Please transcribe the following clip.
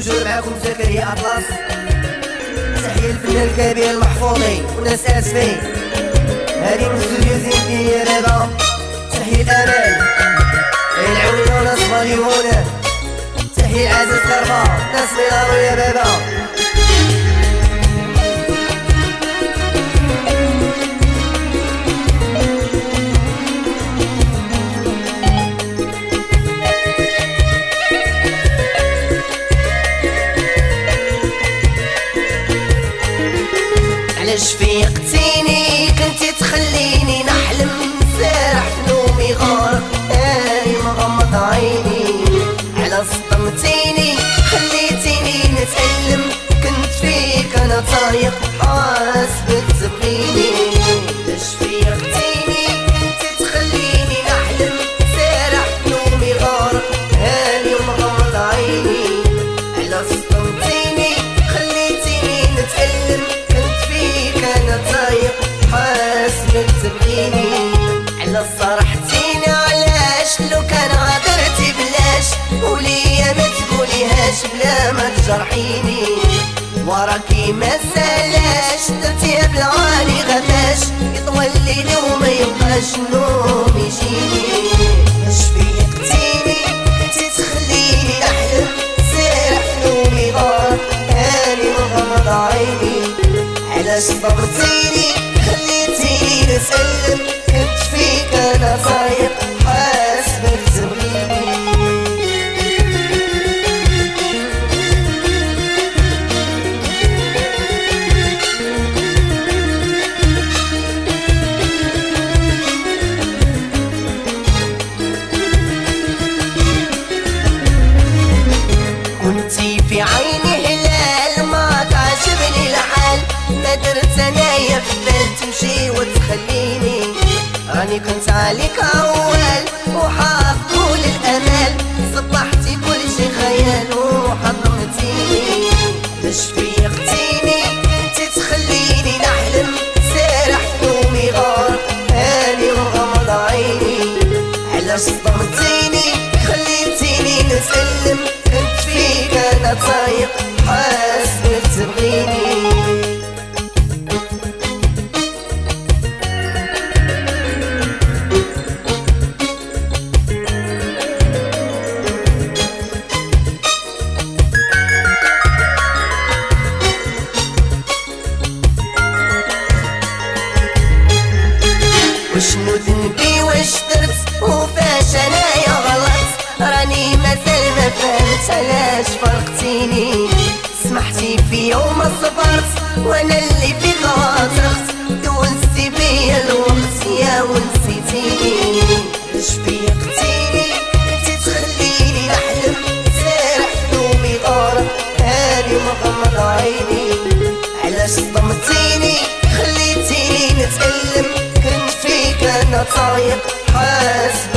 توجور معاكم زكريا أطلس. تحية الفنان الكبير المحفوظي وناس اسفين. هادي من استوديو زين الدين يا بابا. تحية الأمان العوني وناس مليونة. تحية العزيز قربة ناس ميلاوي يا بابا. علاش فيقتيني كنتي تخليني نحلم سارح في نومي غارق اني مغمض عيني. على صدمتيني خليتيني نتألم كنت فيك انا طايق حاسبك تبغيني. علاش فيقتيني كنتي تخليني نحلم سارح في نومي غارق اني مغمض عيني. على صدمتيني خليتيني نتألم انا طايق حاسبك تبغيني. على صرحتيني علاش لو كان غادرتي بلاش وليا ما تقوليهاش بلا ما تجرحيني. وراكي ما سالاش درتيها بالعاني غماش يطول الليل وما يبقاش النوم يجيني. واش فيقتيني كنتي تخليني نحلم سارح في نومي غار اني مغمض عيني. علاش صبرتيني خليتيني نسلم كنت فيك انا طايق حاسبك تبغيني. كنتي في عيني هلال ما تعجبني الحال. ما درت انايا في بال تمشي وتخليني. راني كنت عليك اول وحاطول الامال. صبحتي كل شي خيال وحطمتيني. علاش فيقتيني كنتي تخليني نحلم سارح في نومي غار اني مغمض عيني. علاش صدمتيني خليتيني نتألم كنت فيك انا طايق حاسبك تبغيني. وشنو ذنبي واش درت وفاش انايا غلط. راني مازال ما فهمت علاش فرقتيني. سمحتي فيا وما صبرت وانا اللي فيك غاطرت. دونستي بيا الوقت يا ونسيتيني. علاش فيقتيني كنتي تخليني نحلم سارح في نومي غارق اني مغمض عيني. علاش صدمتيني خليتيني نتألم كنت فيك انا طايق حاسبك